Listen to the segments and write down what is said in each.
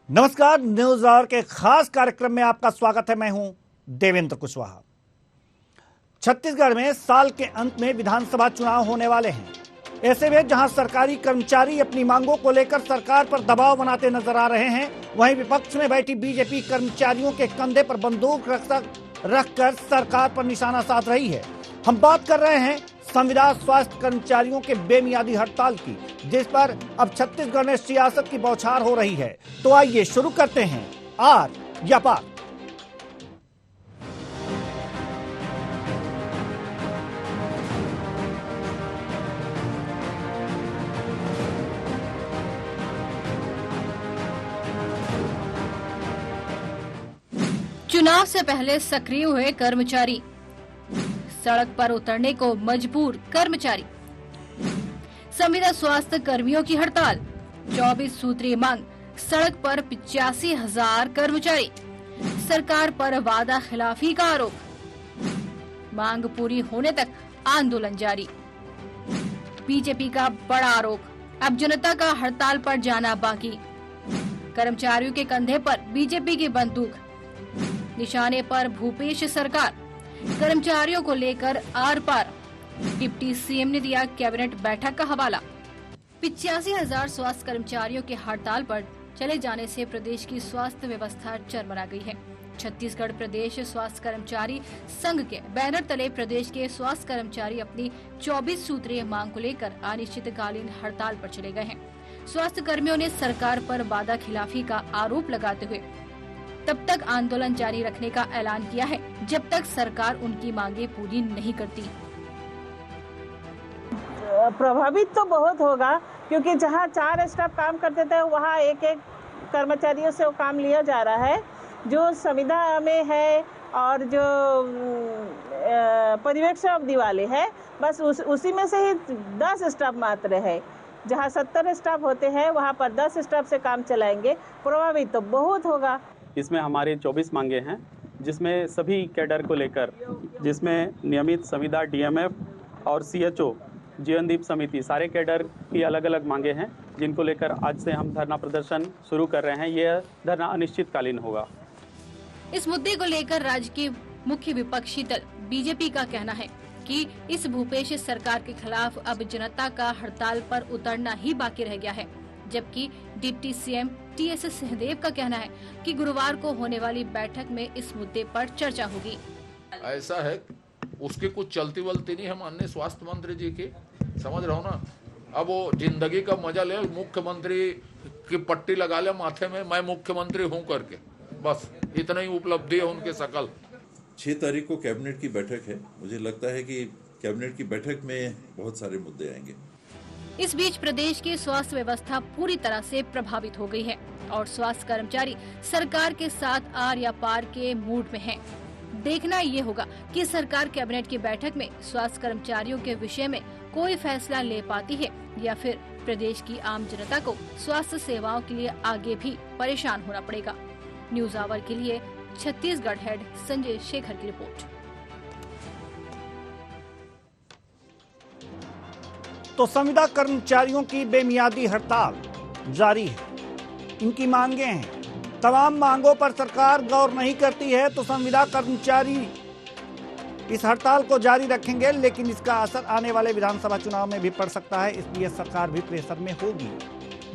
नमस्कार, news our के खास कार्यक्रम में आपका स्वागत है। मैं हूं देवेंद्र कुशवाहा। छत्तीसगढ़ में साल के अंत में विधानसभा चुनाव होने वाले हैं। ऐसे में जहां सरकारी कर्मचारी अपनी मांगों को लेकर सरकार पर दबाव बनाते नजर आ रहे हैं, वहीं विपक्ष में बैठी बीजेपी कर्मचारियों के कंधे पर बंदूक रखकर सरकार पर निशाना साध रही है। हम बात कर रहे हैं संविदा स्वास्थ्य कर्मचारियों के बेमियादी हड़ताल की, जिस पर अब छत्तीसगढ़ में सियासत की बौछार हो रही है। तो आइए शुरू करते हैं आर या पार। चुनाव से पहले सक्रिय हुए कर्मचारी, सड़क पर उतरने को मजबूर कर्मचारी। संविदा स्वास्थ्य कर्मियों की हड़ताल, 24 सूत्रीय मांग, सड़क पर 85,000 कर्मचारी। सरकार पर वादा खिलाफी का आरोप, मांग पूरी होने तक आंदोलन जारी। बीजेपी का बड़ा आरोप, अब जनता का हड़ताल पर जाना बाकी। कर्मचारियों के कंधे पर बीजेपी की बंदूक, निशाने पर भूपेश सरकार। कर्मचारियों को लेकर आर पार, डिप्टी सीएम ने दिया कैबिनेट बैठक का हवाला। 85,000 स्वास्थ्य कर्मचारियों के हड़ताल पर चले जाने से प्रदेश की स्वास्थ्य व्यवस्था चरमरा गई है। छत्तीसगढ़ प्रदेश स्वास्थ्य कर्मचारी संघ के बैनर तले प्रदेश के स्वास्थ्य कर्मचारी अपनी 24 सूत्रीय मांग को लेकर अनिश्चितकालीन हड़ताल पर चले गए हैं। स्वास्थ्य कर्मियों ने सरकार पर वादा खिलाफी का आरोप लगाते हुए तब तक आंदोलन जारी रखने का ऐलान किया है जब तक सरकार उनकी मांगे पूरी नहीं करती। प्रभावित तो बहुत होगा, क्योंकि जहां 4 स्टाफ काम करते थे वहां एक कर्मचारियों से वो काम लिया जा रहा है। जो संविदा में है और जो पर्यवेक्षक वाले है, बस उसी में से ही 10 स्टाफ मात्र है। जहां 70 स्टाफ होते हैं वहां पर 10 स्टाफ से काम चलाएंगे। प्रभावित तो बहुत होगा। इसमें हमारे 24 मांगे हैं, जिसमें सभी कैडर को लेकर, जिसमें नियमित संविदा, डीएमएफ और सीएचओ, जीवनदीप समिति, सारे कैडर की अलग अलग मांगे हैं, जिनको लेकर आज से हम धरना प्रदर्शन शुरू कर रहे हैं। यह धरना अनिश्चितकालीन होगा। इस मुद्दे को लेकर राज्य के मुख्य विपक्षी दल बीजेपी का कहना है कि इस भूपेश सरकार के खिलाफ अब जनता का हड़ताल पर उतरना ही बाकी रह गया है। जबकि डिप्टी सीएम टीएस सिंहदेव का कहना है कि गुरुवार को होने वाली बैठक में इस मुद्दे पर चर्चा होगी। ऐसा है, उसकी कुछ चलती वलती नहीं है माननीय स्वास्थ्य मंत्री जी की, समझ रहा हूँ ना। अब वो जिंदगी का मजा ले, मुख्यमंत्री की पट्टी लगा ले माथे में, मैं मुख्यमंत्री हूँ करके, बस इतना ही उपलब्धि है उनके सकल। 6 तारीख को कैबिनेट की बैठक है। मुझे लगता है कि कैबिनेट की बैठक में बहुत सारे मुद्दे आएंगे। इस बीच प्रदेश की स्वास्थ्य व्यवस्था पूरी तरह से प्रभावित हो गई है और स्वास्थ्य कर्मचारी सरकार के साथ आर या पार के मूड में हैं। देखना ये होगा कि सरकार कैबिनेट की बैठक में स्वास्थ्य कर्मचारियों के विषय में कोई फैसला ले पाती है या फिर प्रदेश की आम जनता को स्वास्थ्य सेवाओं के लिए आगे भी परेशान होना पड़ेगा। न्यूज आवर के लिए छत्तीसगढ़ हेड संजय शेखर की रिपोर्ट। तो संविदा कर्मचारियों की बेमियादी हड़ताल जारी है। इनकी मांगे हैं, तमाम मांगों पर सरकार गौर नहीं करती है तो संविदा कर्मचारी इस हड़ताल को जारी रखेंगे, लेकिन इसका असर आने वाले विधानसभा चुनाव में भी पड़ सकता है। इसलिए सरकार भी प्रेशर में होगी,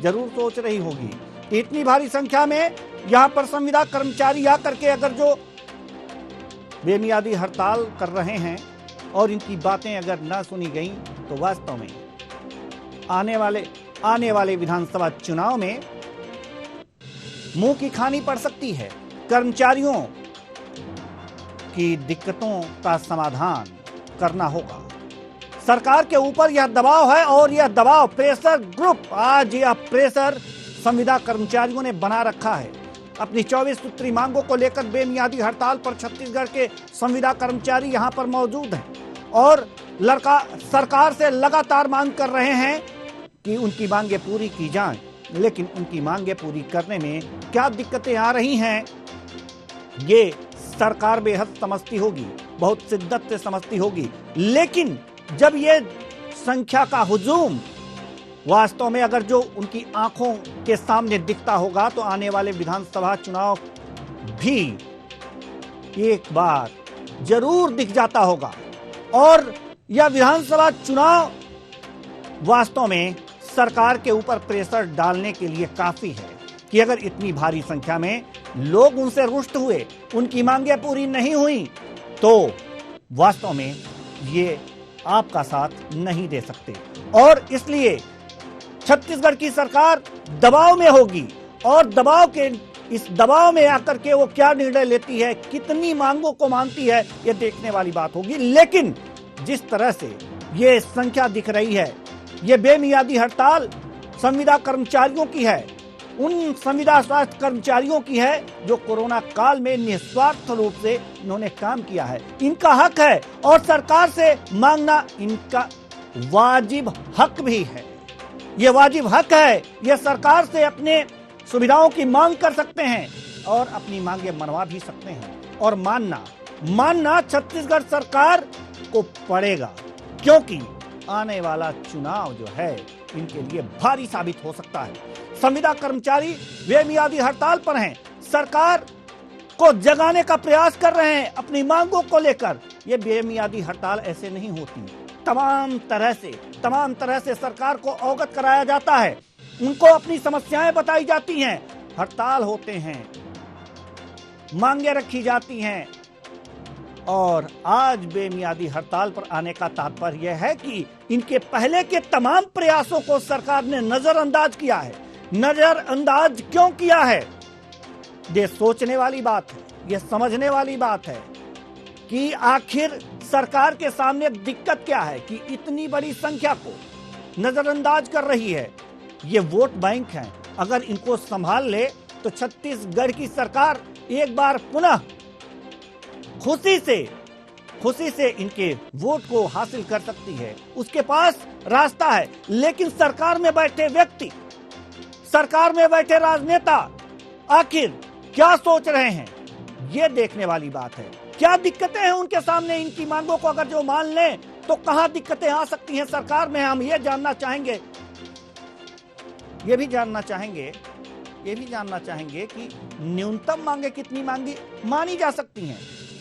जरूर सोच रही होगी। इतनी भारी संख्या में यहां पर संविदा कर्मचारी आकर के अगर जो बेमियादी हड़ताल कर रहे हैं और इनकी बातें अगर ना सुनी गई तो वास्तव में आने वाले विधानसभा चुनाव में मुंह की खानी पड़ सकती है। कर्मचारियों की दिक्कतों का समाधान करना होगा। सरकार के ऊपर यह दबाव है और यह दबाव प्रेशर ग्रुप, आज यह प्रेशर संविदा कर्मचारियों ने बना रखा है। अपनी 24 सूत्री मांगों को लेकर बेमियादी हड़ताल पर छत्तीसगढ़ के संविदा कर्मचारी यहां पर मौजूद हैं और सरकार से लगातार मांग कर रहे हैं कि उनकी मांगे पूरी की जाएं। लेकिन उनकी मांगे पूरी करने में क्या दिक्कतें आ रही हैं, ये सरकार बेहद समझती होगी, बहुत शिद्दत से समझती होगी। लेकिन जब ये संख्या का हुजूम वास्तव में अगर जो उनकी आंखों के सामने दिखता होगा तो आने वाले विधानसभा चुनाव भी एक बार जरूर दिख जाता होगा। और यह विधानसभा चुनाव वास्तव में सरकार के ऊपर प्रेशर डालने के लिए काफी है कि अगर इतनी भारी संख्या में लोग उनसे रुष्ट हुए, उनकी मांगें पूरी नहीं हुई, तो वास्तव में ये आपका साथ नहीं दे सकते। और इसलिए छत्तीसगढ़ की सरकार दबाव में होगी और इस दबाव में आकर के वो क्या निर्णय लेती है, कितनी मांगों को मानती है, ये देखने वाली बात होगी। लेकिन जिस तरह से ये संख्या दिख रही है, ये बेमियादी हड़ताल संविदा कर्मचारियों की है, उन संविदा स्वास्थ्य कर्मचारियों की है जो कोरोना काल में निस्वार्थ रूप से इन्होंने काम किया है। इनका हक है और सरकार से मांगना इनका वाजिब हक भी है। ये वाजिब हक है, ये सरकार से अपने सुविधाओं की मांग कर सकते हैं और अपनी मांगे मनवा भी सकते हैं। और मानना छत्तीसगढ़ सरकार को पड़ेगा, क्योंकि आने वाला चुनाव जो है इनके लिए भारी साबित हो सकता है। संविदा कर्मचारी बेमियादी हड़ताल पर हैं, सरकार को जगाने का प्रयास कर रहे हैं अपनी मांगों को लेकर। ये बेमियादी हड़ताल ऐसे नहीं होती, तमाम तरह से सरकार को अवगत कराया जाता है, उनको अपनी समस्याएं बताई जाती हैं, हड़ताल होते हैं, मांगे रखी जाती हैं। और आज बेमियादी हड़ताल पर आने का तात्पर्य यह है कि इनके पहले के तमाम प्रयासों को सरकार ने नजरअंदाज किया है। नजरअंदाज क्यों किया है? ये सोचने वाली बात है, ये समझने वाली बात है कि आखिर सरकार के सामने दिक्कत क्या है कि इतनी बड़ी संख्या को नजरअंदाज कर रही है। ये वोट बैंक है, अगर इनको संभाल ले तो छत्तीसगढ़ की सरकार एक बार पुनः खुशी से इनके वोट को हासिल कर सकती है। उसके पास रास्ता है। लेकिन सरकार में बैठे व्यक्ति, सरकार में बैठे राजनेता आखिर क्या सोच रहे हैं, ये देखने वाली बात है। क्या दिक्कतें हैं उनके सामने? इनकी मांगों को अगर जो मान लें तो कहां दिक्कतें आ सकती हैं सरकार में, हम ये जानना चाहेंगे। ये भी जानना चाहेंगे कि न्यूनतम मांगे कितनी मानी जा सकती हैं।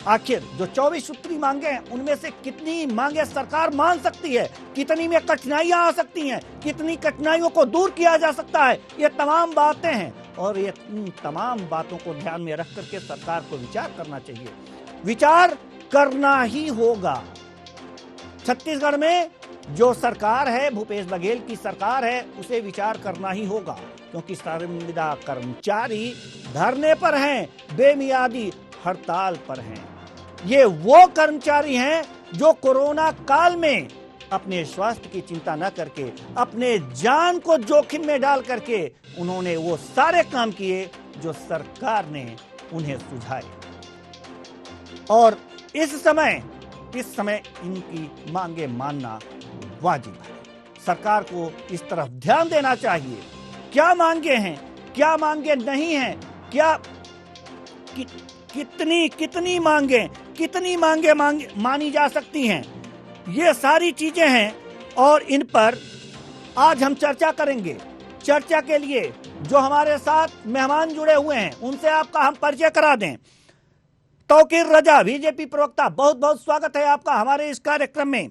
आखिर जो 24 सूत्री मांगे हैं उनमें से कितनी मांगे सरकार मान सकती है, कितनी में कठिनाइयां आ सकती हैं, कितनी कठिनाइयों को दूर किया जा सकता है। ये तमाम बातें हैं और ये तमाम बातों को ध्यान में रख करके सरकार को विचार करना चाहिए, विचार करना ही होगा। छत्तीसगढ़ में जो सरकार है, भूपेश बघेल की सरकार है, उसे विचार करना ही होगा, क्योंकि संविदा कर्मचारी धरने पर हैं, बेमियादी हड़ताल पर हैं। ये वो कर्मचारी हैं जो कोरोना काल में अपने स्वास्थ्य की चिंता न करके, अपने जान को जोखिम में डाल करके उन्होंने वो सारे काम किए जो सरकार ने उन्हें सुझाए। और इस समय इनकी मांगे मानना वाजिब है। सरकार को इस तरफ ध्यान देना चाहिए। क्या मांगे हैं, क्या मांगे नहीं हैं, क्या कितनी मांगे मानी जा सकती हैं, ये सारी चीजें हैं और इन पर आज हम चर्चा करेंगे। चर्चा के लिए जो हमारे साथ मेहमान जुड़े हुए हैं उनसे आपका हम परिचय करा दें। तौकीर रजा, बीजेपी प्रवक्ता, बहुत बहुत स्वागत है आपका हमारे इस कार्यक्रम में।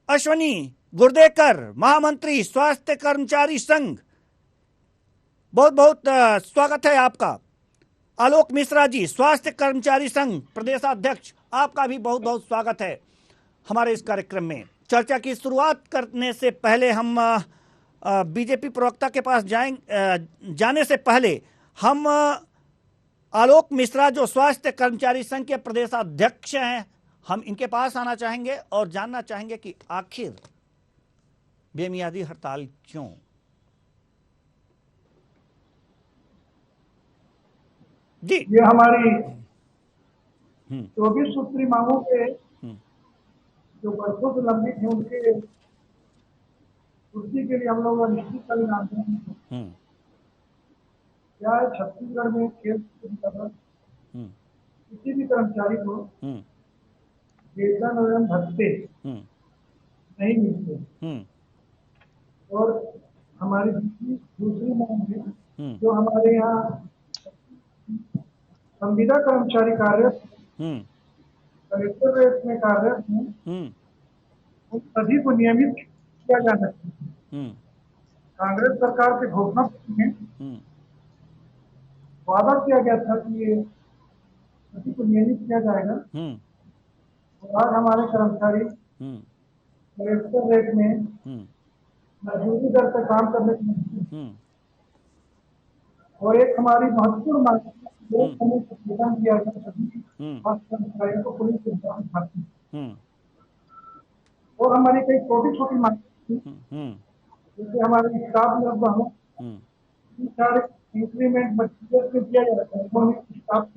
अश्वनी गुर्देकर, महामंत्री स्वास्थ्य कर्मचारी संघ, बहुत बहुत स्वागत है आपका। आलोक मिश्रा जी, स्वास्थ्य कर्मचारी संघ प्रदेशाध्यक्ष, आपका भी बहुत बहुत स्वागत है हमारे इस कार्यक्रम में। चर्चा की शुरुआत करने से पहले हम बीजेपी प्रवक्ता के पास जाने से पहले हम आलोक मिश्रा जो स्वास्थ्य कर्मचारी संघ के प्रदेशाध्यक्ष हैं, हम इनके पास आना चाहेंगे और जानना चाहेंगे कि आखिर बेमियादी हड़ताल क्यों? जी, ये हमारी 24 सूत्री मांगों के जो वर्षों से लंबित है उनके पूर्ति के लिए हम लोग अनिश्चितकालीन आंदोलन क्या है। छत्तीसगढ़ में खेल किसी भी कर्मचारी को वेतन एवं भत्ते नहीं मिलते और हमारी दूसरी मांग है जो हमारे यहाँ संविदा कर्मचारी कार्यरत कलेक्टरेट में कार्यरत हैं उन सभी को नियमित किया जाना चाहिए। कांग्रेस सरकार के घोषणा पत्र में वादा किया गया था कि ये सभी को नियमित किया जाएगा। और आज हमारे कर्मचारी कलेक्टरेट में मजदूरी दर पर काम करने की और एक हमारी महत्वपूर्ण मांग वेतन दिया जाए सभी कर्मचारियों को पुलिस इंतजाम खाती और हमारी कई छोटी छोटी मांग जैसे हमारे स्टाफ में अब इंक्रीमेंट में दिया जाता है स्टाफ।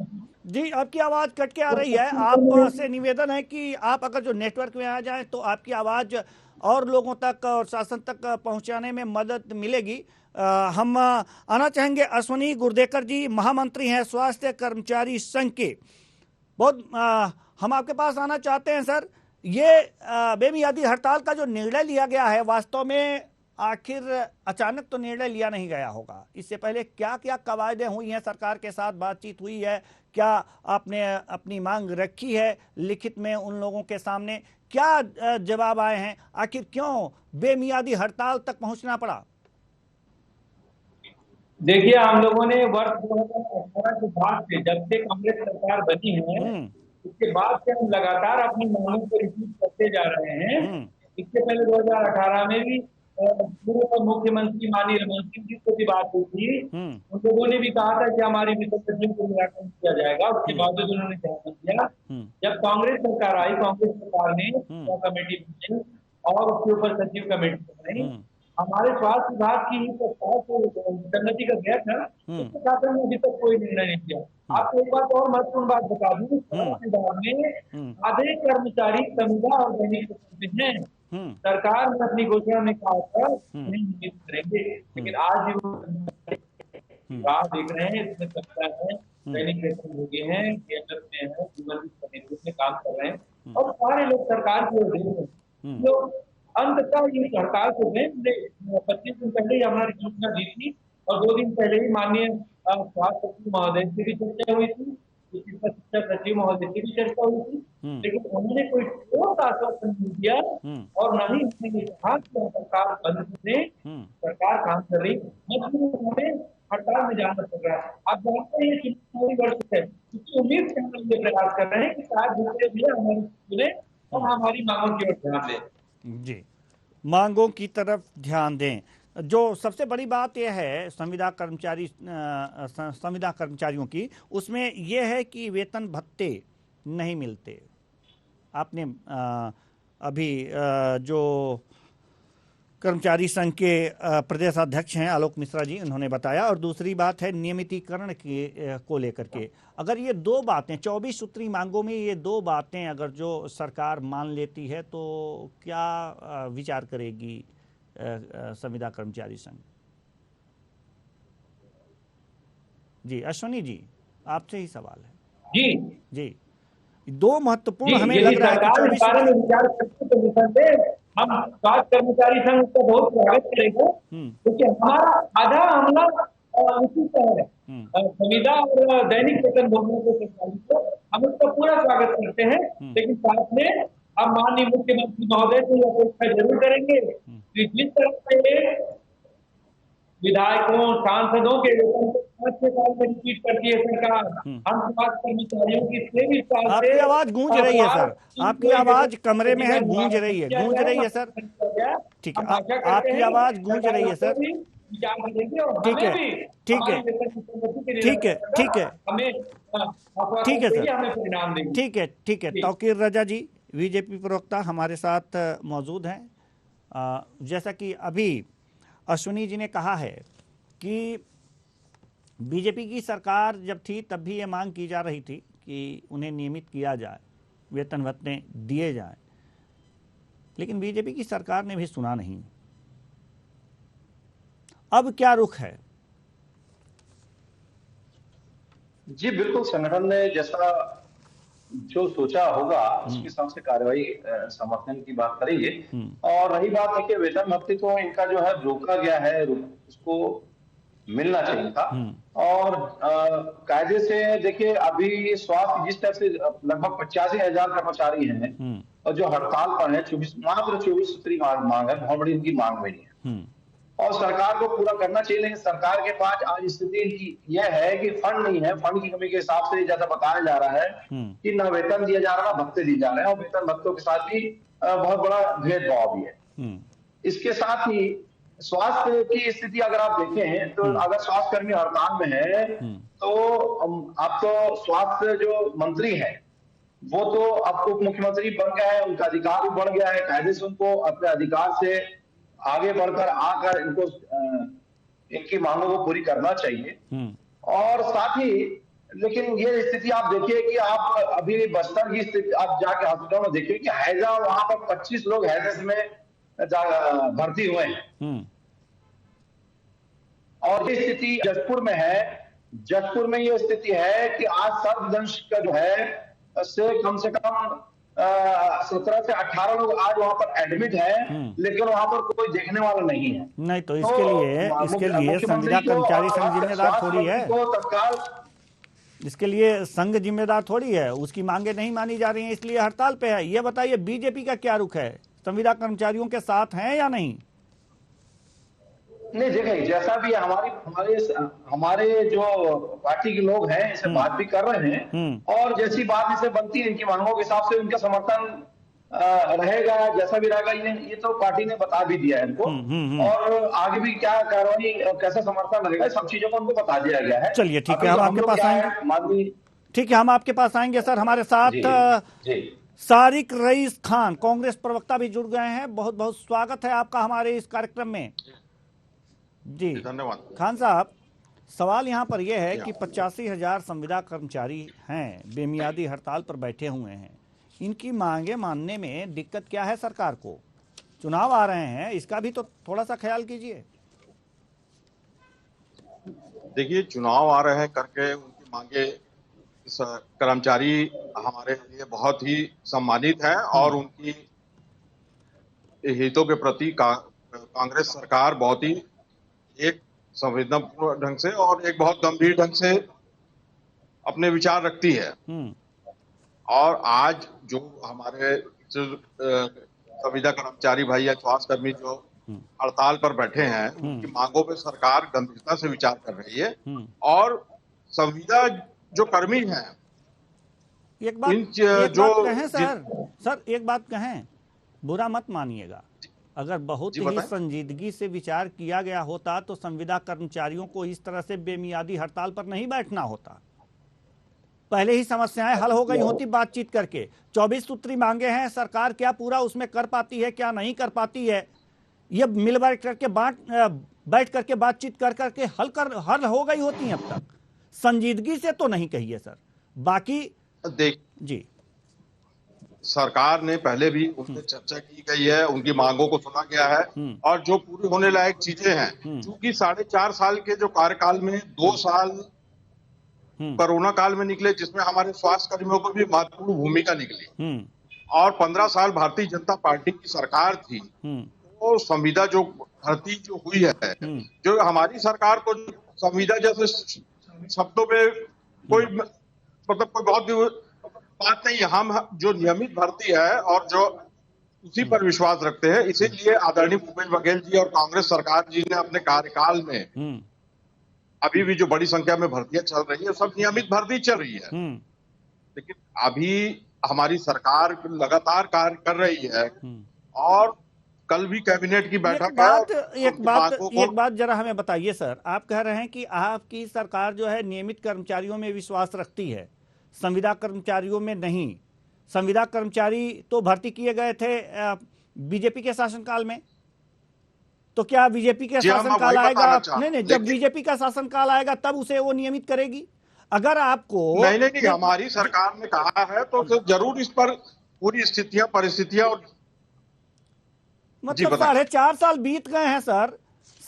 जी, आपकी आवाज कट के आ रही है। आप से निवेदन है कि आप अगर जो नेटवर्क में आ जाएं तो आपकी आवाज और लोगों तक और शासन तक पहुंचाने में मदद मिलेगी। हम आना चाहेंगे अश्वनी गुर्देकर जी, महामंत्री हैं स्वास्थ्य कर्मचारी संघ के। बहुत हम आपके पास आना चाहते हैं सर। ये बेमियादी हड़ताल का जो निर्णय लिया गया है, वास्तव में आखिर अचानक तो निर्णय लिया नहीं गया होगा। इससे पहले क्या क्या कवायदें हुई हैं, सरकार के साथ बातचीत हुई है, क्या आपने अपनी मांग रखी है लिखित में उन लोगों के सामने, क्या जवाब आए हैं, आखिर क्यों बेमियादी हड़ताल तक पहुंचना पड़ा? देखिए, हम लोगों ने वर्ष 2018 के बाद से, जब से कांग्रेस सरकार बनी है, उसके बाद से हम लगातार अपनी मांगों को रिपीट करते जा रहे हैं। इससे पहले 2018 में भी पूर्व मुख्यमंत्री माननीय रमन सिंह जी से भी बात हुई थी। उन लोगों ने भी कहा था कि हमारी वित्त सचिव को निराकरण किया जाएगा, उसके बावजूद उन्होंने ध्यान दिया। जब कांग्रेस सरकार आई, कांग्रेस सरकार ने कमेटी बनाई और उसके ऊपर सचिव कमेटी बनाई। हमारे स्वास्थ्य विभाग की ही प्रस्ताव को समिति का गया था, उसके साथ हमने अभी तक कोई निर्णय नहीं किया। आपको एक बात और महत्वपूर्ण बात बता दूं, स्वास्थ्य विभाग में आधे कर्मचारी संविदा और दैनिक हैं। सरकार ने अपनी घोषणा में कहा था नहीं नियमित करेंगे, लेकिन आज राह देख रहे हैं, इसमें सरकार है दैनिक वेतन भोगी हैं, DMF में है, जीवन समिति में काम कर रहे हैं और सारे लोग सरकार की ओर देख रहे हैं। तो अंततः ये हड़ताल को 25 दिन पहले ही हमारी सूचना दी थी और 2 दिन पहले ही माननीय स्वास्थ्य सचिव महोदय से भी चर्चा हुई थी, चिकित्सा शिक्षा सचिव महोदय से भी चर्चा हुई थी, लेकिन उन्होंने कोई ठोस आश्वासन नहीं दिया और न ही उन्होंने कहा कि सरकार बंद से सरकार काम कर रही, हमें हड़ताल में जाना पड़ रहा है। आप जानते हैं ये चुनावी वर्ष है, इसकी उम्मीद से हम लोग ये प्रयास कर रहे हैं कि शायद दूसरे भी हमारी सुने और हमारी मांगों की ओर ध्यान दें। जी, मांगों की तरफ ध्यान दें। जो सबसे बड़ी बात यह है संविदा कर्मचारियों की, उसमें यह है कि वेतन भत्ते नहीं मिलते। आपने अभी जो कर्मचारी संघ के प्रदेश अध्यक्ष हैं आलोक मिश्रा जी, उन्होंने बताया। और दूसरी बात है नियमितीकरण को लेकर के, अगर ये 2 बातें 24 सूत्री मांगों में ये 2 बातें अगर जो सरकार मान लेती है तो क्या विचार करेगी संविदा कर्मचारी संघ? जी अश्वनी जी, आपसे ही सवाल है। जी 2 महत्वपूर्ण हमें लग रहा है कि 24 हम स्वास्थ्य कर्मचारी संघ उसका बहुत स्वागत करेगा, क्योंकि हमारा आधा हमला उसी का है, संविदा और दैनिक वेतन भोगियों को हम उसका पूरा स्वागत करते हैं। लेकिन साथ में हम माननीय मुख्यमंत्री महोदय से यह अपेक्षा जरूर करेंगे कि जिस तरह से विधायकों सांसदों के वेतन को 5 साल में रिपीट करती है सरकार, हम स्वास्थ्य कर्मचारियों की 23 साल से। आपकी आवाज गूंज रही है सर, आपकी आवाज कमरे में है, गूंज रही है सर। ठीक है, आपकी आवाज गूंज रही है सर। ठीक है सर, ठीक है। तौकीर रजा जी बीजेपी प्रवक्ता हमारे साथ मौजूद हैं। जैसा कि अभी अश्विनी जी ने कहा है कि बीजेपी की सरकार जब थी तब भी ये मांग की जा रही थी कि उन्हें नियमित किया जाए, वेतन भत्ते दिए जाएं, लेकिन बीजेपी की सरकार ने भी सुना नहीं। अब क्या रुख है? जी बिल्कुल, संगठन ने जैसा जो सोचा होगा उसके हिसाब से कार्रवाई समर्थन की बात करेंगे। और रही बात है कि वेतन भत्ते तो इनका जो है रोका गया है, उसको मिलना चाहिए था। और कायदे से देखिए, अभी स्वास्थ्य जिस तरह से लगभग 85,000 कर्मचारी हैं और जो हड़ताल पर है, मात्र 24 सूत्री मांग है, बहुत बड़ी उनकी मांग में नहीं है और सरकार को पूरा करना चाहिए। लेकिन सरकार के पास आज स्थिति इनकी यह है कि फंड नहीं है। फंड की कमी के हिसाब से ज्यादा बताया जा रहा है कि ना वेतन दिया जा रहा, ना भत्ते दिए जा रहे हैं और वेतन भत्तों के साथ भी बहुत बड़ा भेदभाव भी है। इसके साथ ही स्वास्थ्य की स्थिति अगर आप देखें तो अगर स्वास्थ्य कर्मी हड़ताल में है तो अब तो स्वास्थ्य जो मंत्री है वो तो अब उप मुख्यमंत्री बन गया है, उनका अधिकार भी बढ़ गया है। कायदे से उनको अपने अधिकार से आगे बढ़कर आकर इनकी मांगों को पूरी करना चाहिए। और साथ ही लेकिन ये स्थिति आप देखिए कि आप अभी बस्तर की स्थिति आप जाके हॉस्पिटल में देखिए कि हैजा, वहां पर 25 लोग हैजा में भर्ती हुए हैं और ये स्थिति जजपुर में है। जजपुर में ये स्थिति है कि आज सर्पदंश का जो है से कम 17 से 18 लोग आज वहां पर एडमिट हैं, लेकिन वहां पर कोई देखने वाला नहीं है। नहीं तो इसके लिए संविदा कर्मचारी संघ जिम्मेदार थोड़ी है, तत्काल इसके लिए संघ जिम्मेदार थोड़ी है। उसकी मांगे नहीं मानी जा रही हैं इसलिए हड़ताल पे है। ये बताइए बीजेपी का क्या रुख है, संविदा कर्मचारियों के साथ हैं या नहीं? नहीं देखिए, जैसा भी हमारे जो पार्टी के लोग हैं इसे बात भी कर रहे हैं और जैसी बात इसे बनती है इनकी मांगों के हिसाब से उनका समर्थन रहेगा, जैसा भी रहेगा ये तो पार्टी ने बता भी दिया है इनको। और आगे भी क्या कार्रवाई, कैसा समर्थन रहेगा, सब चीजों को उनको बता दिया गया है। चलिए ठीक है, हम आपके पास आएंगे। ठीक है, हम आपके पास आएंगे सर। हमारे साथ सारिक रईस खान कांग्रेस प्रवक्ता भी जुड़ गए हैं। बहुत बहुत स्वागत है आपका हमारे इस कार्यक्रम में। जी धन्यवाद। खान साहब, सवाल यहाँ पर यह है कि 85,000 संविदा कर्मचारी हैं, बेमियादी हड़ताल पर बैठे हुए हैं। इनकी मांगे मानने में दिक्कत क्या है सरकार को? चुनाव आ रहे हैं, इसका भी तो थोड़ा सा ख्याल कीजिए। देखिए, चुनाव आ रहे हैं करके उनकी मांगे कर्मचारी हमारे लिए बहुत ही सम्मानित है और उनकी हितों के प्रति कांग्रेस सरकार बहुत ही एक संवेदनापूर्ण ढंग से और एक बहुत गंभीर ढंग से अपने विचार रखती है। और आज जो हमारे संविदा कर्मचारी भाई या स्वास्थ्य कर्मी जो हड़ताल पर बैठे हैं, उनकी मांगों पे सरकार गंभीरता से विचार कर रही है। और संविदा जो कर्मी हैं, एक बात कहें सर, एक बात कहें, बुरा मत मानिएगा, अगर बहुत ही संजीदगी से विचार किया गया होता तो संविदा कर्मचारियों को इस तरह से बेमियादी हड़ताल पर नहीं बैठना होता। पहले ही समस्याएं हल हो गई होती बातचीत करके। 24 सूत्री मांगे हैं, सरकार क्या पूरा उसमें कर पाती है, क्या नहीं कर पाती है, ये मिल बैठ करके बातचीत कर करके हल हो गई होती अब तक। संजीदगी से तो नहीं कहिए सर। बाकी जी, सरकार ने पहले भी उनसे चर्चा की गई है, उनकी मांगों को सुना गया है और जो पूरी होने लायक चीजें हैं, क्योंकि 4.5 साल के जो कार्यकाल में 2 साल कोरोना काल में निकले जिसमें हमारे स्वास्थ्य कर्मियों को भी महत्वपूर्ण भूमिका निकली और 15 साल भारतीय जनता पार्टी की सरकार थी, तो संविदा जो भर्ती जो हुई है, जो हमारी सरकार को संविदा जैसे शब्दों पे कोई मतलब कोई बहुत बात नहीं, हम जो नियमित भर्ती है और जो उसी पर विश्वास रखते हैं, इसीलिए आदरणीय भूपेश बघेल जी और कांग्रेस सरकार जी ने अपने कार्यकाल में अभी भी जो बड़ी संख्या में भर्तियां चल रही है, सब नियमित भर्ती चल रही है। लेकिन अभी हमारी सरकार लगातार कार्य कर रही है और कल भी कैबिनेट की बैठक है। एक बात जरा हमें बताइए सर, आप कह रहे हैं कि आपकी सरकार जो है नियमित कर्मचारियों में विश्वास रखती है, संविदा कर्मचारियों में नहीं। संविदा कर्मचारी तो भर्ती किए गए थे बीजेपी के शासनकाल में, तो क्या बीजेपी के शासनकाल आएगा? नहीं, जब बीजेपी का शासनकाल आएगा तब उसे वो नियमित करेगी। अगर आपको नहीं, हमारी सरकार ने कहा है तो जरूर इस पर पूरी परिस्थितियां और मतलब 4.5 साल बीत गए हैं सर,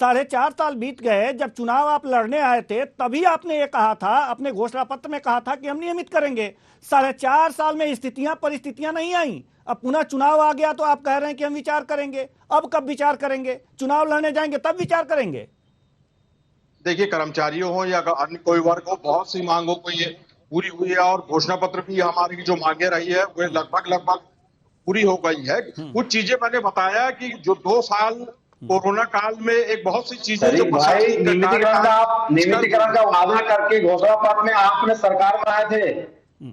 4.5 साल बीत गए, जब चुनाव आप लड़ने आए थे तभी आपने ये कहा था, अपने घोषणा पत्र में कहा था कि हम नियमित करेंगे। 4.5 साल में स्थितियां परिस्थितियां नहीं आई, अब पुनः चुनाव आ गया तो आप कह रहे हैं कि हम विचार करेंगे। अब कब विचार करेंगे? चुनाव लड़ने जाएंगे तब विचार करेंगे। देखिए, कर्मचारियों हो या अन्य कोई वर्ग हो, बहुत सी मांगों को ये पूरी हुई है और घोषणा पत्र भी हमारी जो मांगे रही है वो लगभग पूरी हो गई है। कुछ चीजें मैंने बताया कि जो 2 साल कोरोना काल में एक बहुत सी चीजें जो नियमितीकरण का वादा करके घोषणा पत्र में आपने सरकार बनाए थे,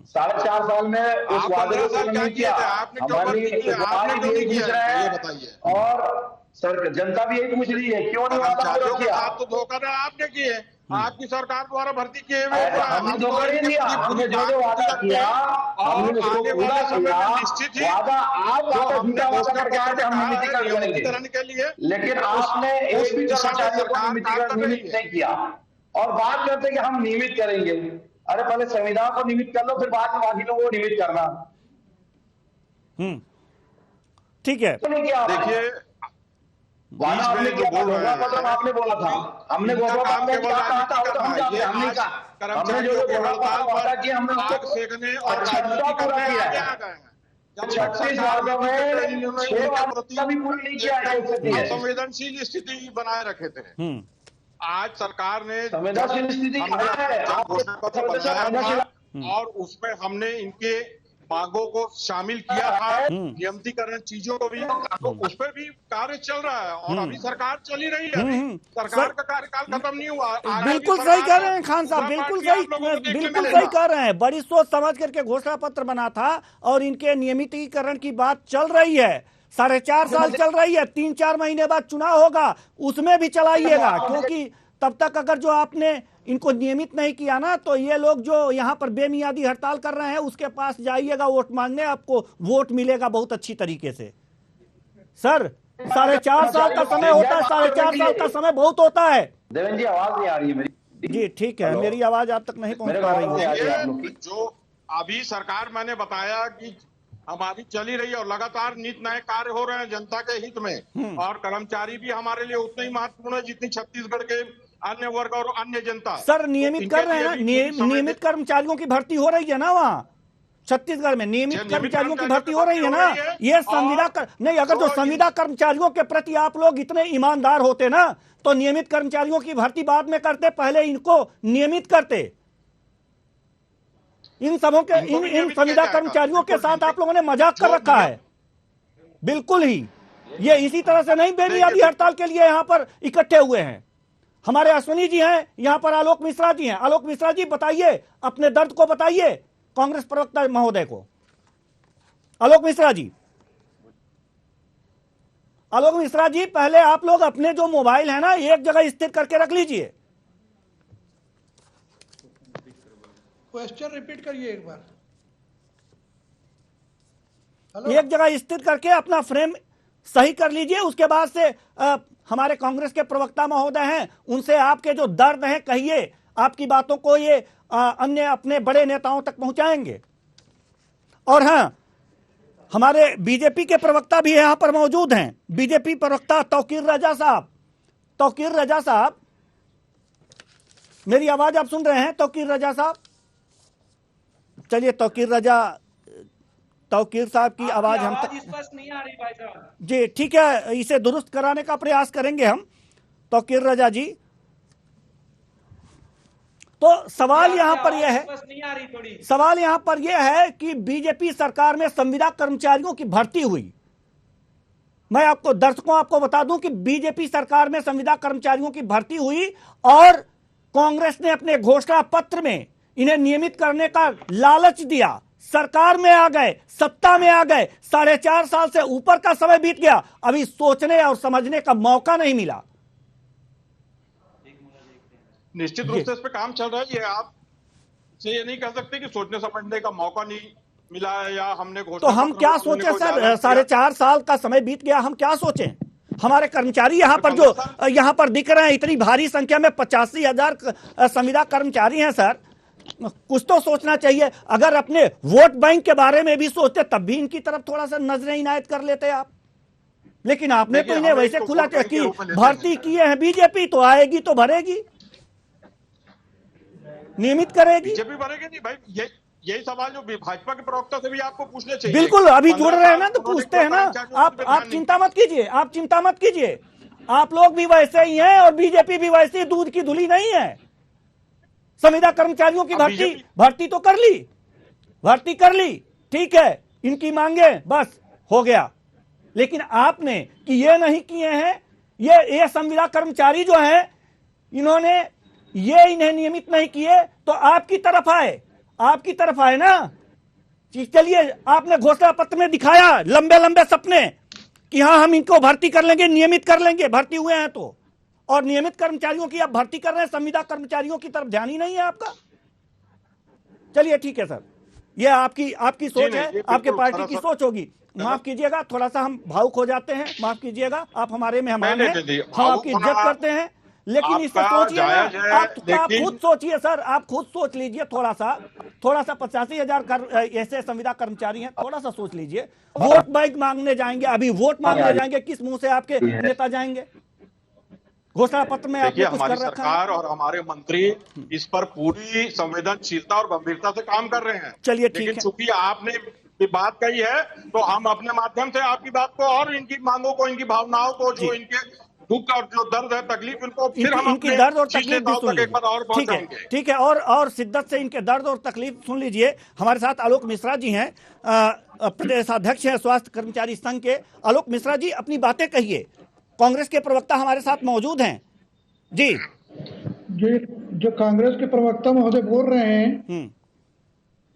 4.5 साल में उस वादे को पूरा नहीं किया। और सर जनता भी यही पूछ रही है, क्यों नहीं वादा किया? तो धोखा ना आपने किए, आपकी सरकार द्वारा भर्ती किए हुए। हमने धोखा नहीं दिया, हमने जो वादा किया हमने उसको पूरा किया। निश्चित ही वादा आप झूठा वादा करके आए थे हम नियमितीकरण के लिए, लेकिन आपने एक भी कर्मचारियों को नियमित नहीं किया और बात करते कि हम नियमित करेंगे। अरे पहले संविधान को नियमित कर लो, फिर बाद में बाकी लोगों को नियमित करना। ठीक है, देखिए वादा आपने किया था, मतलब आपने बोला था, हमने कर्मचारियों के हड़ताल वादा किया, हमने आग सेकने और पूरा किया। 36 वादों में 6 वादा भी पूरी नहीं किया। संवेदनशील स्थिति बनाए रखे थे। आज सरकार ने संवेदनशील स्थिति और उसमें हमने इनके मांगों को शामिल किया था, नियमितीकरण चीजों को भी, तो उस पर भी कार्य चल रहा है और अभी सरकार चली रही है। सरकार का कार्यकाल खत्म नहीं हुआ। बिल्कुल सही कह रहे हैं खान साहब, बिल्कुल सही कह रहे हैं। बड़ी सोच समझ करके घोषणा पत्र बना था और इनके नियमितीकरण की बात चल रही है। 4.5 साल चल रही है, 3-4 महीने बाद चुनाव होगा, उसमें भी चलाइएगा, क्योंकि तब तक अगर जो आपने इनको नियमित नहीं किया ना, तो ये लोग जो यहाँ पर बेमियादी हड़ताल कर रहे हैं उसके पास जाइएगा वोट मांगने, आपको वोट मिलेगा बहुत अच्छी तरीके से। सर 4.5 साल का समय होता है, 4.5 साल का समय बहुत होता है। देवेंद्र जी आवाज नहीं आ रही है मेरी। जी ठीक है, मेरी आवाज आप तक नहीं पहुंच पा रही है। जो अभी सरकार मैंने बताया कि हमारी चली रही है और लगातार नित नए कार्य हो रहे हैं जनता के हित में, और कर्मचारी भी हमारे लिए उतने ही महत्वपूर्ण है जितनी छत्तीसगढ़ के अन्य वर्ग और अन्य जनता। सर नियमित कर रहे हैं ना, नियमित कर्मचारियों की भर्ती हो रही है ना वहाँ छत्तीसगढ़ में, नियमित कर्मचारियों की भर्ती हो रही है ना। ये संविदा नहीं, अगर जो संविदा कर्मचारियों के प्रति आप लोग इतने ईमानदार होते ना तो नियमित कर्मचारियों की भर्ती बाद में करते, पहले इनको नियमित करते। इन सबों के इन संविदा कर्मचारियों के साथ आप लोगों ने मजाक कर रखा है, बिल्कुल ही। ये इसी तरह से नहीं बेमियादी हड़ताल के लिए यहाँ पर इकट्ठे हुए हैं। हमारे अश्विनी जी हैं यहाँ पर, आलोक मिश्रा जी हैं। आलोक मिश्रा जी बताइए, अपने दर्द को बताइए कांग्रेस प्रवक्ता महोदय को। आलोक मिश्रा जी, आलोक मिश्रा जी, पहले आप लोग अपने जो मोबाइल है ना एक जगह स्थिर करके रख लीजिए। क्वेश्चन रिपीट करिए एक बार। एक जगह स्थिर करके अपना फ्रेम सही कर लीजिए, उसके बाद से हमारे कांग्रेस के प्रवक्ता महोदय हैं, उनसे आपके जो दर्द हैं कहिए, आपकी बातों को ये अन्य अपने बड़े नेताओं तक पहुंचाएंगे। और हाँ, हमारे बीजेपी के प्रवक्ता भी यहां पर मौजूद हैं, बीजेपी प्रवक्ता तौकीर रजा साहब। तौकीर रजा साहब, मेरी आवाज आप सुन रहे हैं? तौकीर रजा साहब, चलिए तौकीर साहब की आवाज हम तक स्पष्ट नहीं आ रही भाई साहब। जी ठीक है, इसे दुरुस्त कराने का प्रयास करेंगे हम। तौकीर रजा जी, तो सवाल यहाँ पर यह है, सवाल यहाँ पर यह है कि बीजेपी सरकार में संविदा कर्मचारियों की भर्ती हुई। मैं आपको दर्शकों आपको बता दूं कि बीजेपी सरकार में संविदा कर्मचारियों की भर्ती हुई और कांग्रेस ने अपने घोषणा पत्र में इन्हें नियमित करने का लालच दिया। सरकार में आ गए, सत्ता में आ गए, 4.5 साल से ऊपर का समय बीत गया, अभी सोचने और समझने का मौका नहीं मिला। निश्चित रूप से इस पे काम चल रहा है। ये आप से ये नहीं कह सकते कि सोचने समझने का मौका नहीं मिला है या हमने घोषणा। तो हम क्या सोचें सर, 4.5 साल का समय बीत गया, हम क्या सोचें? हमारे कर्मचारी यहाँ पर जो यहाँ पर दिख रहे हैं, इतनी भारी संख्या में 85,000 संविदा कर्मचारी हैं सर, कुछ तो सोचना चाहिए। अगर अपने वोट बैंक के बारे में भी सोचते तब भी इनकी तरफ थोड़ा सा नजरें इनायत कर लेते आप। लेकिन आपने तो इन्हें हमें वैसे इसको खुला वोट बैंक के कि रूप में लेते भर्ती हैं। किए हैं बीजेपी, तो आएगी तो भरेगी, नियमित करेगी। बीजेपी बनेगी नहीं भाई, यही सवाल जो भाजपा के प्रवक्ता से भी आपको पूछने चाहिए। बिल्कुल, अभी जुड़ 15 रहे हैं साल ना, तो उन्होंने पूछते हैं ना। कर्मचारियों पे आप ध्यान चिंता मत कीजिए, आप चिंता मत कीजिए। आप लोग भी वैसे ही हैं और बीजेपी भी वैसे ही दूध की धुली नहीं है। संविदा कर्मचारियों की भर्ती तो कर ली, भर्ती कर ली, ठीक है, इनकी मांगे बस हो गया। लेकिन आपने कि ये नहीं किए हैं, ये संविदा कर्मचारी जो हैं इन्होंने ये इन्हें नियमित नहीं किए, तो आपकी तरफ आए, आपकी तरफ आए ना। चलिए, आपने घोषणा पत्र में दिखाया लंबे लंबे सपने कि हाँ हम इनको भर्ती कर लेंगे, नियमित कर लेंगे, भर्ती हुए हैं तो, और नियमित कर्मचारियों की आप भर्ती कर रहे हैं, संविदा कर्मचारियों की तरफ ध्यान ही नहीं है आपका। चलिए ठीक है सर, ये आपकी सोच है, आपके पार्टी की सोच होगी। माफ कीजिएगा, थोड़ा सा हम भावुक हो जाते हैं, माफ कीजिएगा, आप हमारे मेहमान हैं, हम आपकी इज्जत करते हैं, लेकिन इसको सोचिए ना, आप खुद सोचिए सर, आप खुद सोच लीजिए थोड़ा सा 85,000 ऐसे संविदा कर्मचारी हैं, थोड़ा सा सोच लीजिए। वोट बैंक मांगने जाएंगे, अभी वोट मांगने जाएंगे, किस मुंह से आपके नेता जाएंगे? घोषणा पत्र में आपने कुछ हमारी कर रखा सरकार और हमारे मंत्री इस पर पूरी संवेदनशीलता और गंभीरता से काम कर रहे हैं। चलिए ठीक लेकिन है, चूंकि आपने ये बात कही है, तो हम अपने माध्यम से आपकी बात को और इनकी मांगों को, इनकी भावनाओं को, जो इनके दुख और जो दर्द है, तकलीफ, इनको फिर हम इनकी अपने दर्द और शीर्ष तकलीफ भी नेताओं सुन तक एक बार और लीजिए। पहुंचाएंगे। ठीक है, और शिद्दत से इनके दर्द और तकलीफ सुन लीजिए। हमारे साथ आलोक मिश्रा जी हैं, प्रदेशाध्यक्ष हैं स्वास्थ्य कर्मचारी संघ के। आलोक मिश्रा जी, अपनी बातें कहिए। कांग्रेस के प्रवक्ता हमारे साथ मौजूद हैं जी। जो कांग्रेस के प्रवक्ता महोदय बोल रहे हैं,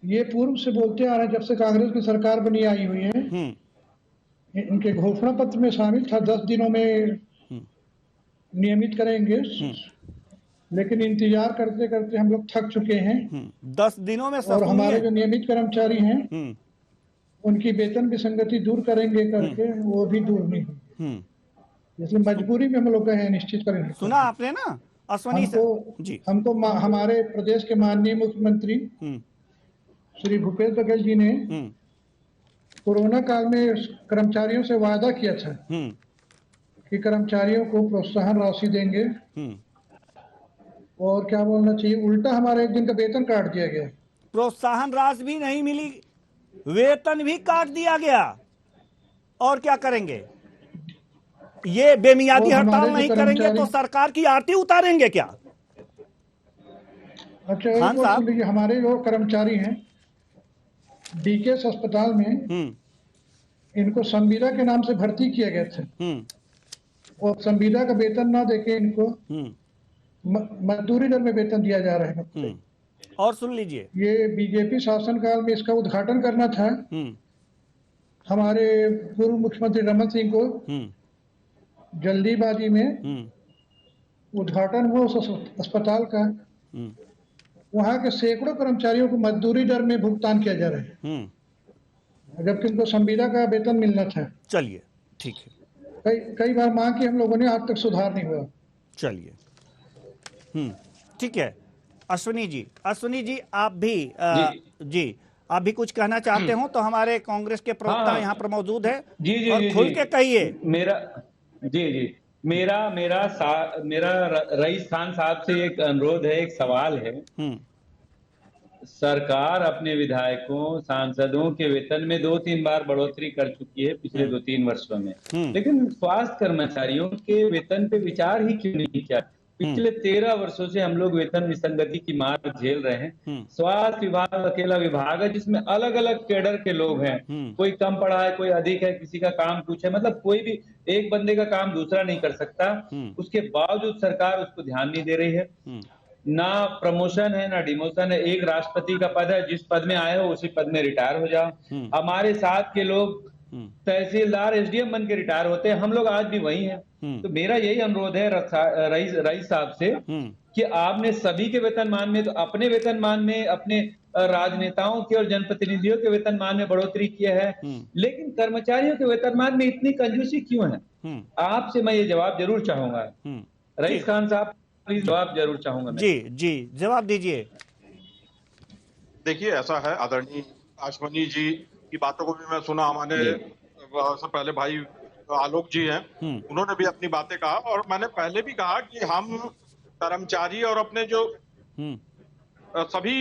ये पूर्व से बोलते आ रहे हैं, जब से कांग्रेस की सरकार बनी आई हुई है। इनके घोषणा पत्र में शामिल था 10 दिनों में नियमित करेंगे, लेकिन इंतजार करते करते हम लोग थक चुके हैं। 10 दिनों में, और हमारे जो नियमित कर्मचारी हैं उनकी वेतन विसंगति दूर करेंगे करके वो भी दूर नहीं हुई, इसलिए मजबूरी में हम लोग कहे निश्चित करेंगे। सुना आपने ना अश्वनी जी। हमको हमारे प्रदेश के माननीय मुख्यमंत्री श्री भूपेश बघेल जी ने कोरोना काल में कर्मचारियों से वादा किया था कि कर्मचारियों को प्रोत्साहन राशि देंगे, और क्या बोलना चाहिए, उल्टा हमारा 1 दिन का वेतन काट दिया गया। प्रोत्साहन राशि भी नहीं मिली, वेतन भी काट दिया गया, और क्या करेंगे? ये बेमियादी हड़ताल नहीं करेंगे तो सरकार की आरती उतारेंगे क्या? अच्छा, एक बात सुन लीजिए, हमारे जो कर्मचारी हैं डीकेएस अस्पताल में, इनको संविदा के नाम से भर्ती किया गया था, और संविदा का वेतन ना देके इनको मजदूरी दर में वेतन दिया जा रहा है। और सुन लीजिए, ये बीजेपी शासनकाल में इसका उद्घाटन करना था हमारे पूर्व मुख्यमंत्री रमन सिंह को, जल्दीबाजी में उद्घाटन हुआ उस अस्पताल का। वहां के सैकड़ों कर्मचारियों को मजदूरी दर में भुगतान किया जा रहा है, जबकि उनको संविदा का वेतन मिलना था। चलिए ठीक है, कई बार मांग की हम लोगों ने, आज तक सुधार नहीं हुआ। चलिए ठीक है। अश्वनी जी आप भी जी आप भी कुछ कहना चाहते हो तो हमारे कांग्रेस के प्रवक्ता यहाँ पर मौजूद है, और खुल के कहिए। मेरा रईस खान साहब से एक अनुरोध है, एक सवाल है। सरकार अपने विधायकों, सांसदों के वेतन में 2-3 बार बढ़ोतरी कर चुकी है पिछले 2-3 वर्षों में, लेकिन स्वास्थ्य कर्मचारियों के वेतन पे विचार ही क्यों नहीं किया? पिछले 13 वर्षों से हम लोग वेतन विसंगति की मार झेल रहे हैं। स्वास्थ्य विभाग अकेला विभाग है जिसमें अलग अलग कैडर के लोग हैं, कोई कम पढ़ा है, कोई अधिक है, किसी का काम कुछ है, मतलब कोई भी एक बंदे का काम दूसरा नहीं कर सकता। उसके बावजूद सरकार उसको ध्यान नहीं दे रही है। ना प्रमोशन है ना डिमोशन है। एक राष्ट्रपति का पद है, जिस पद में आए हो उसी पद में रिटायर हो जाओ। हमारे साथ के लोग तहसीलदार एसडीएम बन के रिटायर होते हैं, हम लोग आज भी वही हैं। तो मेरा यही अनुरोध है रईस साहब से कि आपने सभी के वेतनमान में, तो अपने वेतनमान में, अपने राजनेताओं के और जनप्रतिनिधियों के वेतनमान में बढ़ोतरी किया है, लेकिन कर्मचारियों के वेतनमान में इतनी कंजूसी क्यों है? आपसे मैं ये जवाब जरूर चाहूंगा। रईस खान साहब प्लीज जवाब जरूर चाहूंगा। जी जवाब दीजिए। देखिए, ऐसा है, आदरणीय अश्वनी जी की बातों को भी मैं सुना, हमारे से पहले भाई आलोक जी हैं, उन्होंने भी अपनी बातें कहा। और मैंने पहले भी कहा कि हम कर्मचारी और अपने जो सभी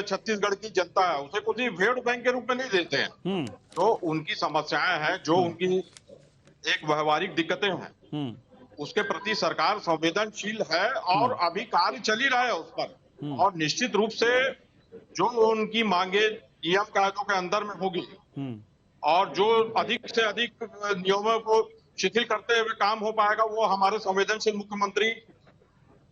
छत्तीसगढ़ की जनता है उसे कुछ वोट बैंक के रूप में नहीं देते हैं। तो उनकी समस्याएं हैं, जो उनकी एक व्यवहारिक दिक्कतें हैं, उसके प्रति सरकार संवेदनशील है और अभी कार्य चल ही रहा है उस पर। और निश्चित रूप से जो उनकी मांगे नियम कायदों के अंदर में होगी और जो अधिक से अधिक नियमों को शिथिल करते हुए काम हो पाएगा, वो हमारे संवेदनशील मुख्यमंत्री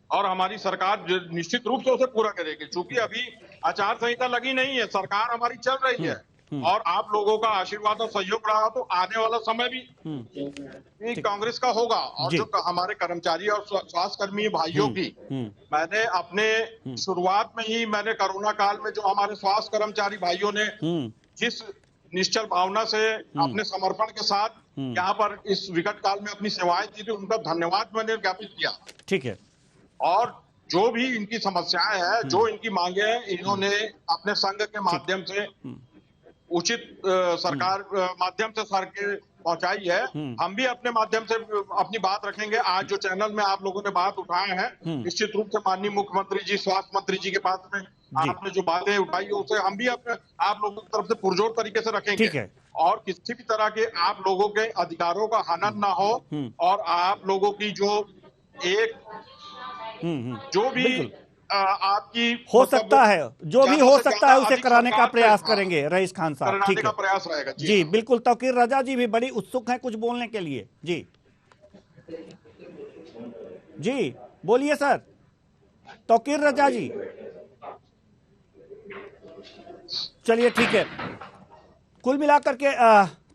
और हमारी सरकार निश्चित रूप से उसे पूरा करेगी। क्योंकि अभी आचार संहिता लगी नहीं है, सरकार हमारी चल रही है और आप लोगों का आशीर्वाद और सहयोग रहा तो आने वाला समय भी कांग्रेस का होगा। और जो हमारे कर्मचारी और स्वास्थ्य कर्मी भाइयों की, मैंने अपने शुरुआत में ही मैंने कोरोना काल में जो हमारे स्वास्थ्य कर्मचारी भाइयों ने जिस निश्चल भावना से अपने समर्पण के साथ यहाँ पर इस विकट काल में अपनी सेवाएं दी थी, उनका धन्यवाद मैंने ज्ञापित किया। ठीक है। और जो भी इनकी समस्याएं हैं, जो इनकी मांगे हैं, इन्होंने अपने संघ के माध्यम से उचित सरकार माध्यम से सर के पहुंचाई है। हम भी अपने माध्यम से अपनी बात रखेंगे। आज जो चैनल में आप लोगों ने बात उठाए हैं, निश्चित रूप से माननीय मुख्यमंत्री जी, स्वास्थ्य मंत्री जी के पास में आपने जो बातें उठाई उसे हम भी अपने आप लोगों की तरफ से पुरजोर तरीके से रखेंगे। और किसी भी तरह के आप लोगों के अधिकारों का हनन ना हो और आप लोगों की जो एक जो भी आपकी हो सकता है, जो भी हो सकता है उसे कराने का प्रयास करेंगे रईस खान साहब। ठीक है, प्रयास रहेगा जी बिल्कुल। तौकीर रजा जी भी बड़ी उत्सुक हैं कुछ बोलने के लिए। जी बोलिए सर, तौकीर रजा जी। चलिए ठीक है, कुल मिलाकर के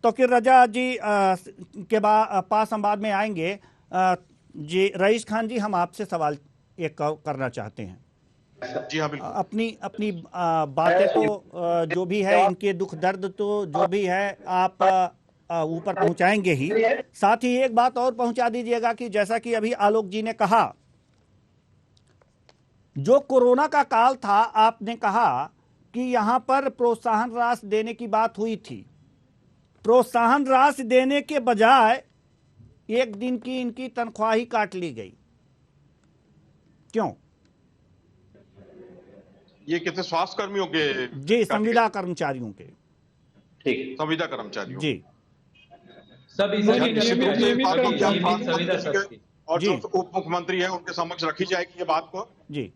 तौकीर रजा जी के पास हम बाद में आएंगे। जी रईस खान जी, हम आपसे सवाल एक करना चाहते हैं। जी हाँ, अपनी बातें तो जो भी है, इनके दुख दर्द तो जो भी है आप ऊपर पहुंचाएंगे ही, साथ ही एक बात और पहुंचा दीजिएगा कि जैसा कि अभी आलोक जी ने कहा, जो कोरोना का काल था, आपने कहा कि यहां पर प्रोत्साहन राशि देने की बात हुई थी। प्रोत्साहन राशि देने के बजाय एक दिन की इनकी तनख्वाह ही काट ली गई, क्यों? ये कितने स्वास्थ्य कर्मियों के? जी, संविदा कर्मचारियों के। ठीक, संविदा कर्मचारियों जी, सभी और जो उप मुख्यमंत्री है उनके समक्ष रखी जाएगी ये बात को जी,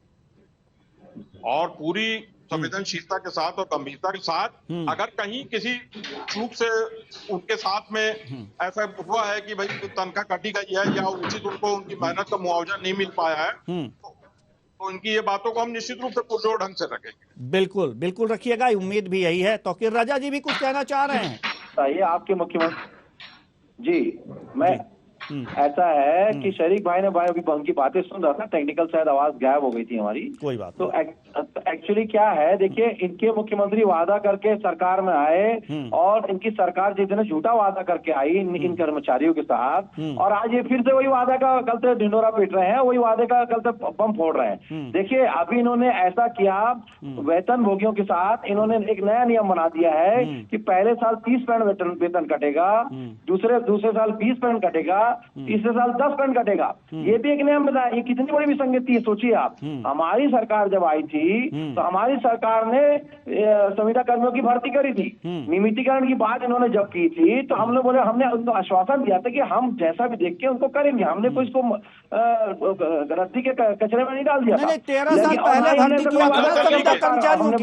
और पूरी संवेदनशीलता के साथ और गंभीरता के साथ। अगर कहीं किसी चूक से उनके साथ में ऐसा हुआ है कि भाई तनख्वाह कटी गई है या उचित उनको उनकी मेहनत का मुआवजा नहीं मिल पाया है, तो इनकी ये बातों को हम निश्चित रूप से पुरजोर ढंग से रखेंगे। बिल्कुल बिल्कुल रखिएगा, उम्मीद भी यही है। तौकीर रजा जी भी कुछ कहना चाह रहे हैं। ये आपके मुख्यमंत्री जी, मैं ऐसा है कि शरीक भाई ने भाई अभी उनकी बातें सुन रहा था, टेक्निकल शायद आवाज गायब हो गई थी हमारी, कोई बात। तो एक्चुअली क्या है, देखिए इनके मुख्यमंत्री वादा करके सरकार में आए और इनकी सरकार जितने झूठा वादा करके आई इन कर्मचारियों के साथ, और आज ये फिर से वही वादा का कल से ढिंडोरा पीट रहे हैं, वही वादे का कल से बम फोड़ रहे हैं। देखिए अभी इन्होंने ऐसा किया, वेतन भोगियों के साथ इन्होंने एक नया नियम बना दिया है कि पहले साल 30% वेतन कटेगा, दूसरे साल 20% कटेगा, तीसरे साल 10% कटेगा। ये भी एक नियम बताया। ये कितनी बड़ी विसंगति है, सोचिए आप। हमारी सरकार जब आई थी तो हमारी सरकार ने संविदा कर्मियों की भर्ती करी थी, नियमितीकरण की बात इन्होंने जब की थी तो हम लोग बोले, हमने उनको आश्वासन दिया था कि हम जैसा भी देख के उनको करेंगे, हमने कोई इसको रद्दी के कचरे में नहीं डाल दिया था। 13 साल पहले भर्ती किया था संविदा कर्मचारियों की,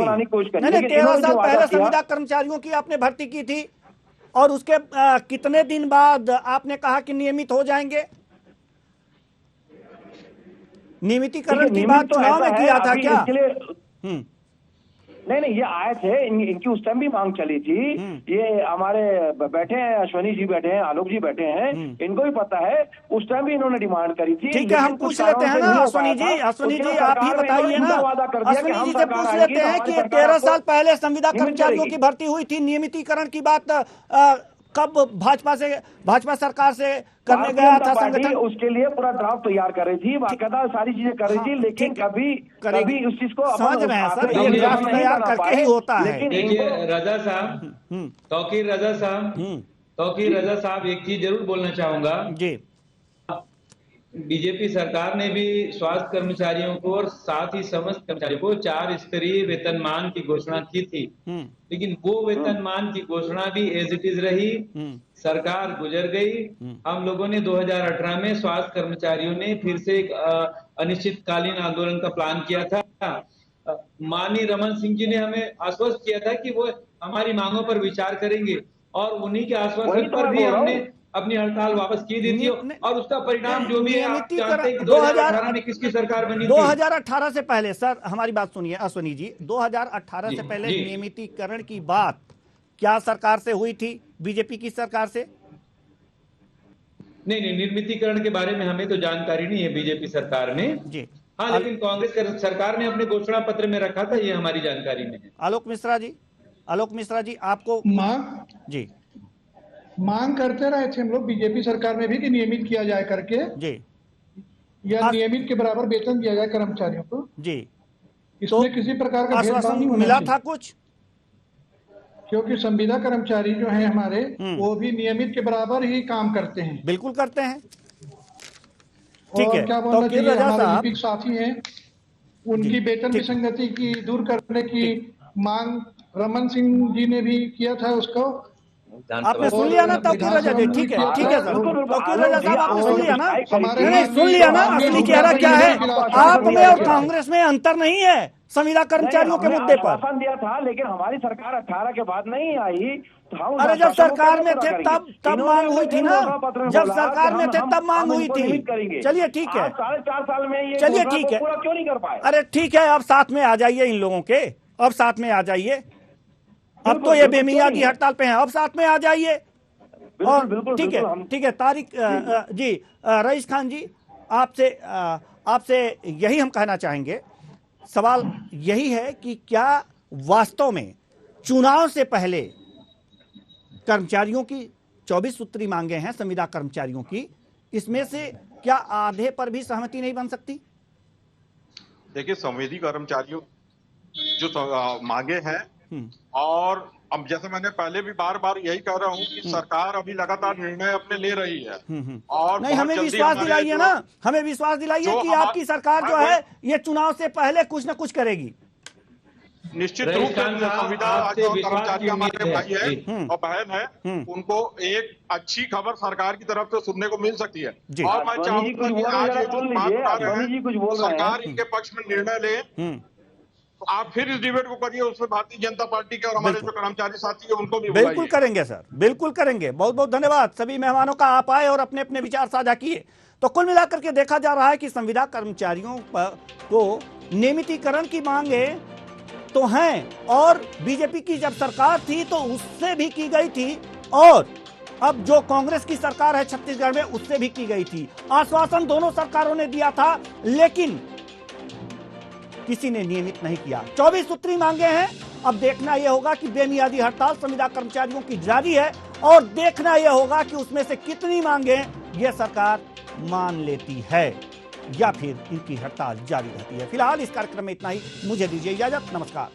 13 साल पहले संविदा कर्मचारियों की आपने भर्ती की थी, और उसके कितने दिन बाद आपने कहा कि नियमित हो जाएंगे? नियमितीकरण की बात चुनाव में किया था क्या? नहीं, ये आए थे, इनकी उस टाइम भी मांग चली थी। ये हमारे बैठे हैं, अश्वनी जी बैठे हैं, आलोक जी बैठे हैं, इनको भी पता है, उस टाइम भी इन्होंने डिमांड करी थी। ठीक है, हम पूछ लेते हैं ना अश्वनी जी, आप ही बताइए ना, अश्वनी जी से पूछ लेते हैं कि 13 साल पहले संविदा कर्मचारियों की भर्ती हुई थी, नियमितीकरण की बात कब भाजपा सरकार से करने गया था संगठन? उसके लिए पूरा ड्राफ्ट तैयार कर रही थी, बाकायदा सारी चीजें कर रही थी, लेकिन कभी उस चीज को समझ रहे हैं सर, ये ड्राफ्ट तैयार करके ही होता है। देखिए रजा साहब, तौकीर रजा साहब, तौकीर रजा साहब, एक चीज जरूर बोलना चाहूंगा जी। बीजेपी सरकार ने भी स्वास्थ्य कर्मचारियों को और साथ ही समस्त कर्मचारियों को 4 स्तरीय वेतनमान की घोषणा की थी, लेकिन वो वेतनमान की घोषणा भी एज इट इज रही। सरकार गुजर गई। हम लोगों ने 2018 में स्वास्थ्य कर्मचारियों ने फिर से एक अनिश्चितकालीन आंदोलन का प्लान किया था। माननीय रमन सिंह जी ने हमें आश्वस्त किया था कि वो हमारी मांगों पर विचार करेंगे, और उन्हीं के आश्वासन पर भी हमने अपनी हड़ताल वापस की दी थी, और उसका परिणाम जो भी है आप जानते हैं कि 2018 में किसकी सरकार बनी थी। 2018 से पहले, सर हमारी बात सुनिए अश्विनी जी, 2018 से पहले नियमितीकरण की बात क्या सरकार से हुई थी, बीजेपी की सरकार से? नहीं, नियमितीकरण के बारे में हमें तो जानकारी नहीं है बीजेपी सरकार में जी। हाँ, लेकिन कांग्रेस सरकार ने अपने घोषणा पत्र में रखा था, ये हमारी जानकारी में है। आलोक मिश्रा जी आपको मांग करते रहे थे हम लोग बीजेपी सरकार में भी कि नियमित किया जाए करके जी, या नियमित के बराबर वेतन दिया जाए कर्मचारियों को जी। इसमें तो किसी प्रकार का भेदभाव नहीं मिला था कुछ, क्योंकि संविदा कर्मचारी जो हैं हमारे वो भी नियमित के बराबर ही काम करते हैं। बिल्कुल करते हैं, ठीक है। क्या बोलना चाहिए, हमारे लिपिक साथी हैं, उनकी वेतन विसंगति की दूर करने की मांग रमन सिंह जी ने भी किया था। उसको आपने सुन लिया ना तौकीर रजा जी? ठीक है सर, तौकीर रजा साहब आपने सुन लिया ना? नहीं सुन लिया ना? असली चेहरा क्या है? आप में और कांग्रेस में अंतर नहीं है संविदा कर्मचारियों के मुद्दे पर। दिया था, लेकिन हमारी सरकार 18 के बाद नहीं आई। अरे जब सरकार में थे तब मांग हुई थी ना, जब सरकार में थे तब मांग हुई थी। चलिए ठीक है, 4.5 साल में ये चलिए ठीक है, पूरा क्यों नहीं कर पाए? अरे ठीक है, अब साथ में आ जाइए इन लोगों के, अब साथ में आ जाइए। अब तो ये बेमियादी हड़ताल पे हैं, अब साथ में आ जाइए। और ठीक है तारिक जी, रईस खान जी, आपसे यही हम कहना चाहेंगे, सवाल यही है कि क्या वास्तव में चुनाव से पहले कर्मचारियों की 24 सूत्री मांगे हैं संविदा कर्मचारियों की, इसमें से क्या आधे पर भी सहमति नहीं बन सकती? देखिए, संविदा कर्मचारियों जो मांगे हैं, और अब जैसे मैंने पहले भी बार बार यही कह रहा हूं कि सरकार अभी लगातार निर्णय अपने ले रही है, और नहीं, हमें विश्वास दिलाइए ना, हमें विश्वास दिलाइए कि आपकी सरकार जो है ये चुनाव से पहले कुछ न कुछ करेगी। निश्चित रूप से संविदा कर्मचारी हमारे भाई है और बहन है, उनको एक अच्छी खबर सरकार की तरफ से सुनने को मिल सकती है। और मैं चाहूंगा कि आज ये जो बात कर रहे हैं सरकार इनके पक्ष में निर्णय ले, तो आप फिर इस डिबेट को करिए, उसमें भारतीय जनता पार्टी के और हमारे जो कर्मचारी साथी है उनको भी बिल्कुल करेंगे सर, बिल्कुल करेंगे। बहुत बहुत धन्यवाद सभी मेहमानों का, आप आए और अपने अपने विचार साझा किए। तो कुल मिलाकर के देखा जा रहा है कि संविदा कर्मचारियों को नियमितीकरण की मांगे तो हैं, और बीजेपी की जब सरकार थी तो उससे भी की गई थी, और अब जो कांग्रेस की सरकार है छत्तीसगढ़ में उससे भी की गई थी। आश्वासन दोनों सरकारों ने दिया था, लेकिन किसी ने नियमित नहीं किया। 24 सूत्री मांगे हैं। अब देखना यह होगा कि बेमियादी हड़ताल संविदा कर्मचारियों की जारी है, और देखना यह होगा कि उसमें से कितनी मांगे यह सरकार मान लेती है या फिर इनकी हड़ताल जारी रहती है। फिलहाल इस कार्यक्रम में इतना ही, मुझे दीजिए इजाजत, नमस्कार।